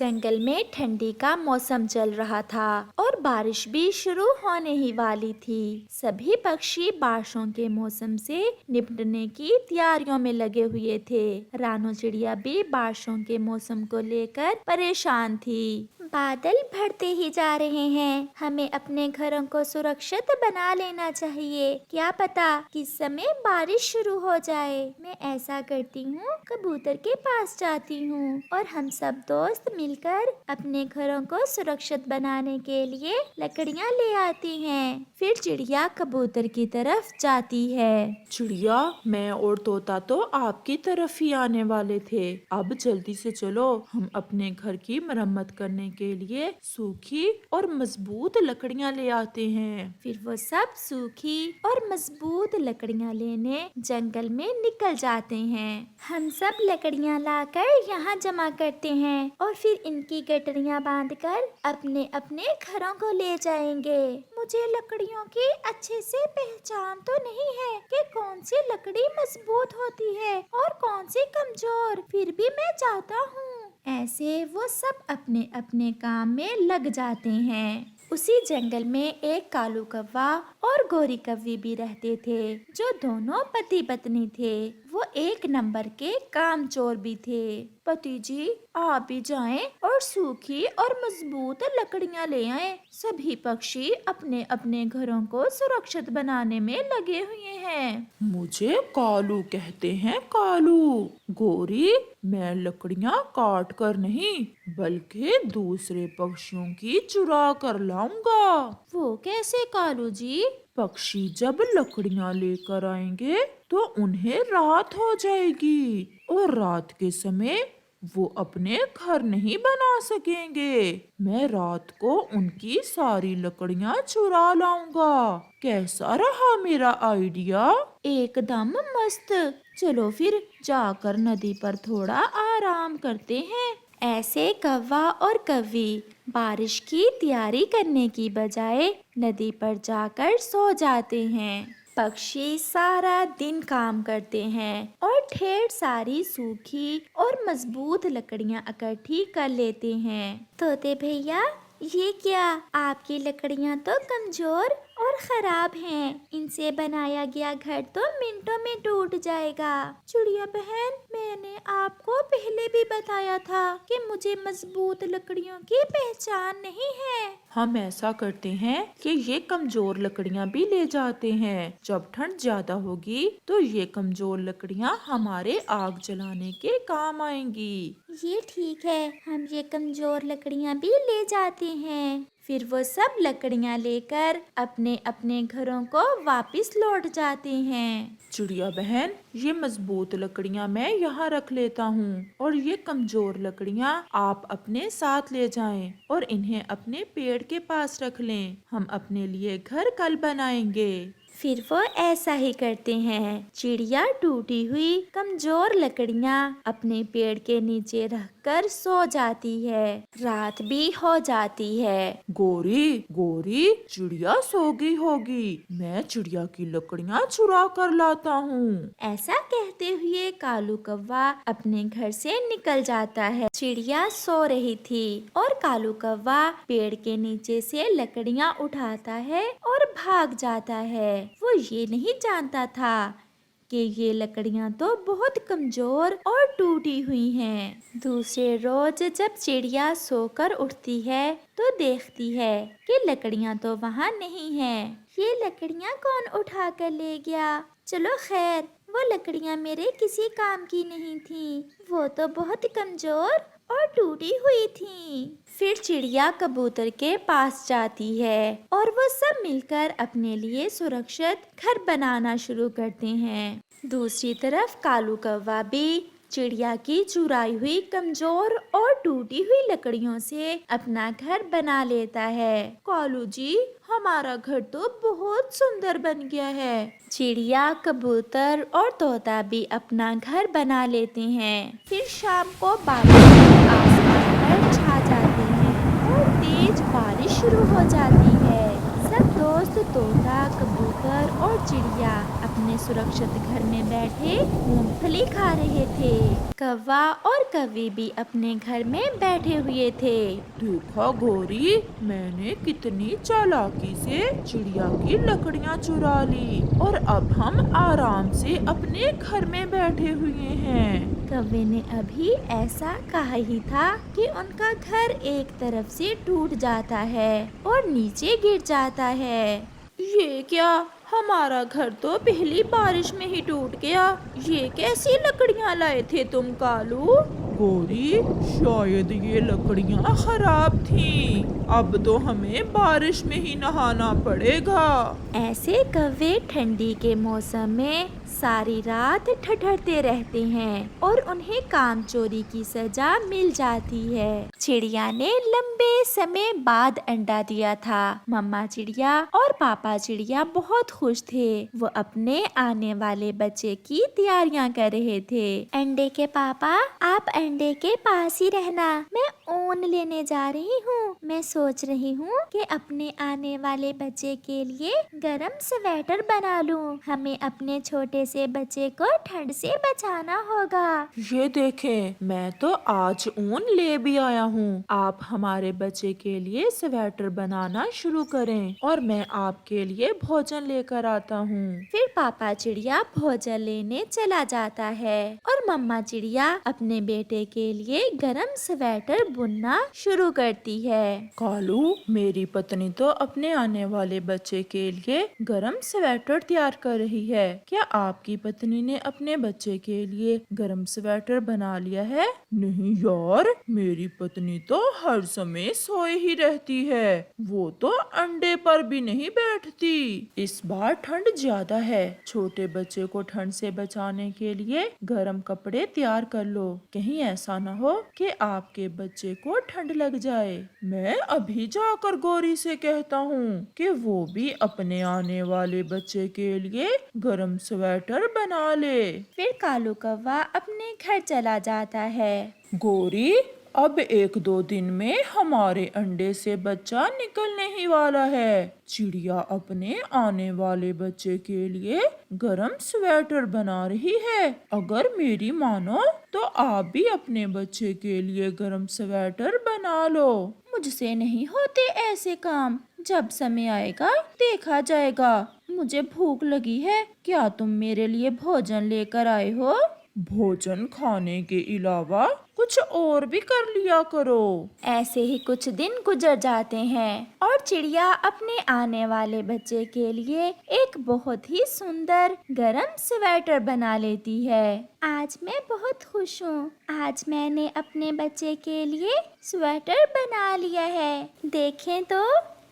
जंगल में ठंडी का मौसम चल रहा था और बारिश भी शुरू होने ही वाली थी। सभी पक्षी बारिशों के मौसम से निपटने की तैयारियों में लगे हुए थे। रानो चिड़िया भी बारिशों के मौसम को लेकर परेशान थी। बादल बढ़ते ही जा रहे हैं, हमें अपने घरों को सुरक्षित बना लेना चाहिए। क्या पता किस समय बारिश शुरू हो जाए। मैं ऐसा करती हूँ, कबूतर के पास जाती हूँ और हम सब दोस्त मिलकर अपने घरों को सुरक्षित बनाने के लिए लकड़ियाँ ले आती हैं। फिर चिड़िया कबूतर की तरफ जाती है। चिड़िया, मैं और तोता तो आपकी तरफ ही आने वाले थे। अब जल्दी से चलो, हम अपने घर की मरम्मत करने के लिए सूखी और मजबूत लकड़ियाँ ले आते हैं। फिर वो सब सूखी और मजबूत लकड़ियाँ लेने जंगल में निकल जाते हैं। हम सब लकड़ियाँ लाकर यहाँ जमा करते हैं और फिर इनकी गठरियाँ बांधकर अपने अपने घरों को ले जाएंगे। मुझे लकड़ियों की अच्छे से पहचान तो नहीं है कि कौन सी लकड़ी मजबूत होती है और कौन सी कमजोर, फिर भी मैं चाहता हूँ। ऐसे वो सब अपने अपने काम में लग जाते हैं। उसी जंगल में एक कालू कौवा और गोरी कौवी भी रहते थे, जो दोनों पति पत्नी थे। वो एक नंबर के कामचोर भी थे। पति जी, आप भी जाएं और सूखी और मजबूत लकड़ियां ले आएं। सभी पक्षी अपने अपने घरों को सुरक्षित बनाने में लगे हुए हैं। मुझे कालू कहते हैं, कालू। गोरी, मैं लकड़ियाँ काट कर नहीं बल्कि दूसरे पक्षियों की चुरा कर लाऊंगा। वो कैसे कालू जी? पक्षी जब लकड़ियाँ लेकर आएंगे तो उन्हें रात हो जाएगी और रात के समय वो अपने घर नहीं बना सकेंगे। मैं रात को उनकी सारी लकड़ियाँ चुरा लाऊंगा। कैसा रहा मेरा आइडिया? एकदम मस्त। चलो फिर जाकर नदी पर थोड़ा आराम करते हैं। ऐसे कौवा और कौवी बारिश की तैयारी करने की बजाय नदी पर जाकर सो जाते हैं। पक्षी सारा दिन काम करते हैं और ढेर सारी सूखी और मजबूत लकड़ियां इकट्ठी कर लेते हैं। तोते भैया, ये क्या? आपकी लकड़ियां तो कमजोर और खराब हैं। इनसे बनाया गया घर तो मिनटों में टूट जाएगा। चिड़िया बहन, मैंने आपको पहले भी बताया था कि मुझे मजबूत लकड़ियों की पहचान नहीं है। हम ऐसा करते हैं कि ये कमजोर लकड़ियाँ भी ले जाते हैं। जब ठंड ज्यादा होगी तो ये कमजोर लकड़ियाँ हमारे आग जलाने के काम आएंगी। ये ठीक है, हम ये कमजोर लकड़ियाँ भी ले जाते हैं। फिर वो सब लकड़ियाँ लेकर अपने अपने घरों को वापस लौट जाते हैं। चिड़िया बहन, ये मजबूत लकड़ियाँ मैं यहाँ रख लेता हूँ और ये कमजोर लकड़ियाँ आप अपने साथ ले जाएं और इन्हें अपने पेड़ के पास रख लें। हम अपने लिए घर कल बनाएंगे। फिर वो ऐसा ही करते हैं। चिड़िया टूटी हुई कमजोर लकड़ियाँ अपने पेड़ के नीचे रखकर सो जाती है। रात भी हो जाती है। गोरी, गोरी, चिड़िया सो गई होगी। मैं चिड़िया की लकड़ियाँ चुरा कर लाता हूँ। ऐसा कहते हुए कालू कौवा अपने घर से निकल जाता है। चिड़िया सो रही थी और कालू कौवा पेड़ के नीचे से लकड़ियाँ उठाता है और भाग जाता है। वो ये नहीं जानता था कि ये लकड़ियाँ तो बहुत कमजोर और टूटी हुई हैं। दूसरे रोज जब चिड़िया सोकर उठती है तो देखती है कि लकड़ियाँ तो वहाँ नहीं हैं। ये लकड़ियाँ कौन उठा कर ले गया? चलो खैर, वो लकड़ियाँ मेरे किसी काम की नहीं थी। वो तो बहुत कमजोर और टूटी हुई थी। फिर चिड़िया कबूतर के पास जाती है और वो सब मिलकर अपने लिए सुरक्षित घर बनाना शुरू करते हैं। दूसरी तरफ कालू कौवा भी चिड़िया की चुराई हुई कमजोर और टूटी हुई लकड़ियों से अपना घर बना लेता है। कालू जी, हमारा घर तो बहुत सुंदर बन गया है। चिड़िया, कबूतर और तोता भी अपना घर बना लेते हैं। फिर शाम को बादल आसमान पर छा जाते हैं और तेज बारिश शुरू हो जाती है। सब दोस्त तोता, कबूतर और चिड़िया अपने सुरक्षित घर में बैठे मूंगफली खा रहे थे। कौवा और कौवी भी अपने घर में बैठे हुए थे। देखा गौरी, मैंने कितनी चालाकी से चिड़िया की लकड़ियाँ चुरा ली और अब हम आराम से अपने घर में बैठे हुए हैं। कौवे ने अभी ऐसा कहा ही था कि उनका घर एक तरफ से टूट जाता है और नीचे गिर जाता है। ये क्या, हमारा घर तो पहली बारिश में ही टूट गया। ये कैसी लकड़ियाँ लाए थे तुम कालू? गौरी, शायद ये लकड़ियाँ खराब थीं। अब तो हमें बारिश में ही नहाना पड़ेगा। ऐसे कौवे ठंडी के मौसम में सारी रात ठठरते रहते हैं और उन्हें कामचोरी की सजा मिल जाती है। चिड़िया ने लंबे समय बाद अंडा दिया था। मम्मा चिड़िया और पापा चिड़िया बहुत खुश थे। वो अपने आने वाले बच्चे की तैयारियां कर रहे थे। अंडे के पापा, आप अंडे के पास ही रहना, मैं ऊन लेने जा रही हूँ। मैं सोच रही हूँ कि अपने आने वाले बच्चे के लिए गरम स्वेटर बना लूँ। हमें अपने छोटे से बच्चे को ठंड से बचाना होगा। ये देखें, मैं तो आज ऊन ले भी आया हूँ। आप हमारे बच्चे के लिए स्वेटर बनाना शुरू करें और मैं आपके लिए भोजन लेकर आता हूँ। फिर पापा चिड़िया भोजन लेने चला जाता है और मम्मा चिड़िया अपने बेटे के लिए गरम स्वेटर बुनना शुरू करती है। कालू, मेरी पत्नी तो अपने आने वाले बच्चे के लिए गरम स्वेटर तैयार कर रही है। क्या आपकी पत्नी ने अपने बच्चे के लिए गरम स्वेटर बना लिया है? नहीं यार, मेरी पत्नी तो हर समय सोए ही रहती है। वो तो अंडे पर भी नहीं बैठती। इस बार ठंड ज्यादा है। छोटे बच्चे को ठंड से बचाने के लिए गरम कपड़े तैयार कर लो। कहीं ऐसा न हो कि आपके बच्चे को ठंड लग जाए। मैं अभी जाकर गौरी से कहता हूँ कि वो भी अपने आने वाले बच्चे के लिए गरम स्वेटर बना ले। फिर कालू कौवा अपने घर चला जाता है। गौरी, अब 1-2 दिन में हमारे अंडे से बच्चा निकलने ही वाला है। चिड़िया अपने आने वाले बच्चे के लिए गरम स्वेटर बना रही है। अगर मेरी मानो तो आप भी अपने बच्चे के लिए गरम स्वेटर बना लो। मुझसे नहीं होते ऐसे काम। जब समय आएगा देखा जाएगा। मुझे भूख लगी है। क्या तुम मेरे लिए भोजन लेकर आए हो? भोजन खाने के अलावा कुछ और भी कर लिया करो। ऐसे ही कुछ दिन गुजर जाते हैं और चिड़िया अपने आने वाले बच्चे के लिए एक बहुत ही सुंदर गरम स्वेटर बना लेती है। आज मैं बहुत खुश हूँ। आज मैंने अपने बच्चे के लिए स्वेटर बना लिया है। देखें तो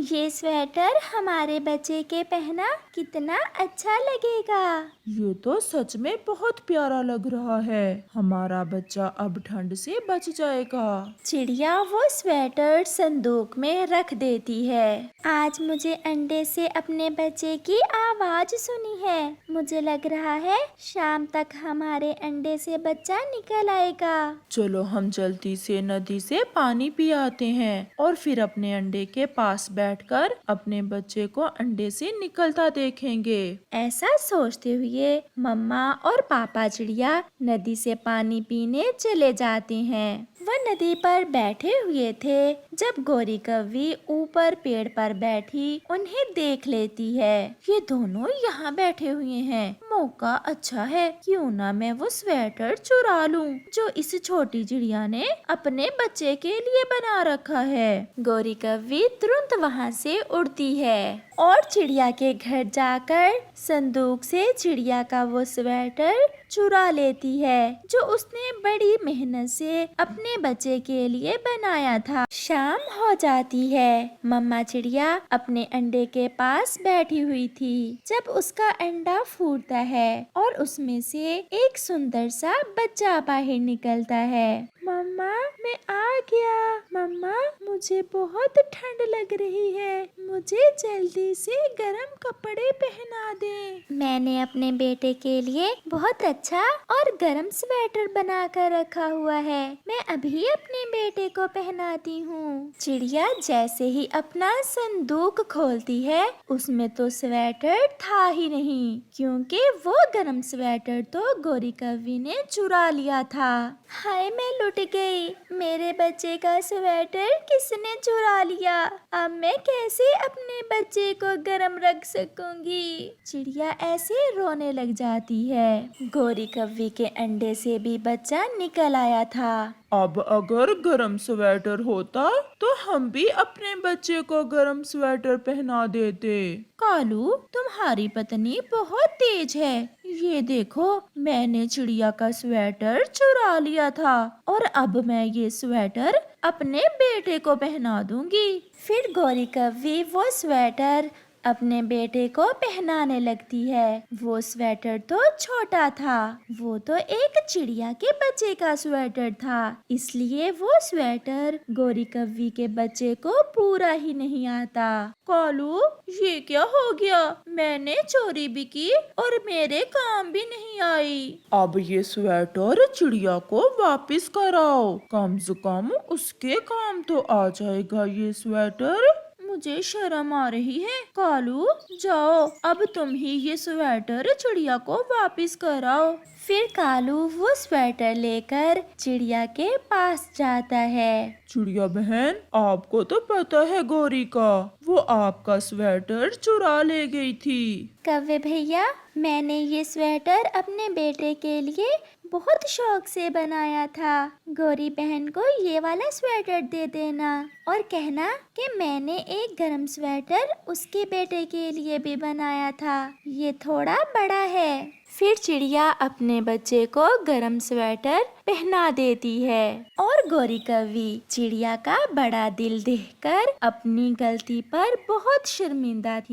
ये स्वेटर हमारे बच्चे के पहना कितना अच्छा लगेगा। ये तो सच में बहुत प्यारा लग रहा है। हमारा बच्चा अब ठंड से बच जाएगा। चिड़िया वो स्वेटर संदूक में रख देती है। आज मुझे अंडे से अपने बच्चे की आवाज सुनी है। मुझे लग रहा है शाम तक हमारे अंडे से बच्चा निकल आएगा। चलो हम जल्दी से नदी से पानी पी आते हैं और फिर अपने अंडे के पास बैठकर अपने बच्चे को अंडे से निकलता देखेंगे। ऐसा सोचते हुए मम्मा और पापा चिड़िया नदी से पानी पीने चले जाते हैं। वह नदी पर बैठे हुए थे जब गौरी कौवी ऊपर पेड़ पर बैठी उन्हें देख लेती है। ये दोनों यहाँ बैठे हुए हैं। मौका अच्छा है, क्यों ना मैं वो स्वेटर चुरा लूं जो इस छोटी चिड़िया ने अपने बच्चे के लिए बना रखा है। गौरी कौवी तुरंत वहाँ से उड़ती है और चिड़िया के घर जाकर संदूक से चिड़िया का वो स्वेटर चुरा लेती है जो उसने बड़ी मेहनत से अपने बच्चे के लिए बनाया था। शाम हो जाती है। मम्मा चिड़िया अपने अंडे के पास बैठी हुई थी जब उसका अंडा फूटता है और उसमें से एक सुंदर सा बच्चा बाहर निकलता है। मम्मा मैं आ गया। मम्मा मुझे बहुत ठंड लग रही है, मुझे जल्दी से गर्म कपड़े पहना दे। मैंने अपने बेटे के लिए बहुत अच्छा और गर्म स्वेटर बना कर रखा हुआ है, मैं अभी अपने बेटे को पहनाती हूँ। चिड़िया जैसे ही अपना संदूक खोलती है, उसमें तो स्वेटर था ही नहीं, क्योंकि वो गर्म स्वेटर तो गोरी कौवी ने चुरा लिया था। हाय मैं लुट गई, मेरे बच्चे का स्वेटर किसने चुरा लिया? अब मैं कैसे अपने बच्चे को गर्म रख सकूंगी? चिड़िया ऐसे रोने लग जाती है। गोरी कौवी के अंडे से भी बच्चा निकल आया था। अब अगर गरम स्वेटर होता तो हम भी अपने बच्चे को गरम स्वेटर पहना देते। कालू तुम्हारी पत्नी बहुत तेज है, ये देखो मैंने चिड़िया का स्वेटर चुरा लिया था और अब मैं ये स्वेटर अपने बेटे को पहना दूंगी। फिर गोरी कौवी वो स्वेटर अपने बेटे को पहनाने लगती है। वो स्वेटर तो छोटा था, वो तो एक चिड़िया के बच्चे का स्वेटर था, इसलिए वो स्वेटर गोरी कौवी के बच्चे को पूरा ही नहीं आता। कालू ये क्या हो गया? मैंने चोरी भी की और मेरे काम भी नहीं आई। अब ये स्वेटर चिड़िया को वापस कराओ, कम से कम उसके काम तो आ जाएगा ये स्वेटर। मुझे शर्म आ रही है। कालू जाओ, अब तुम ही ये स्वेटर चिड़िया को वापस कराओ। फिर कालू वो स्वेटर लेकर चिड़िया के पास जाता है। चिड़िया बहन, आपको तो पता है गौरी का वो आपका स्वेटर चुरा ले गई थी। कौवे भैया, मैंने ये स्वेटर अपने बेटे के लिए बहुत शौक से बनाया था। गौरी बहन को ये वाला स्वेटर दे देना और कहना कि मैंने एक गर्म स्वेटर उसके बेटे के लिए भी बनाया था, ये थोड़ा बड़ा है। फिर चिड़िया अपने बच्चे को गर्म स्वेटर पहना देती है और गोरी कौवी चिड़िया का बड़ा दिल देखकर अपनी गलती पर बहुत शर्मिंदा थी।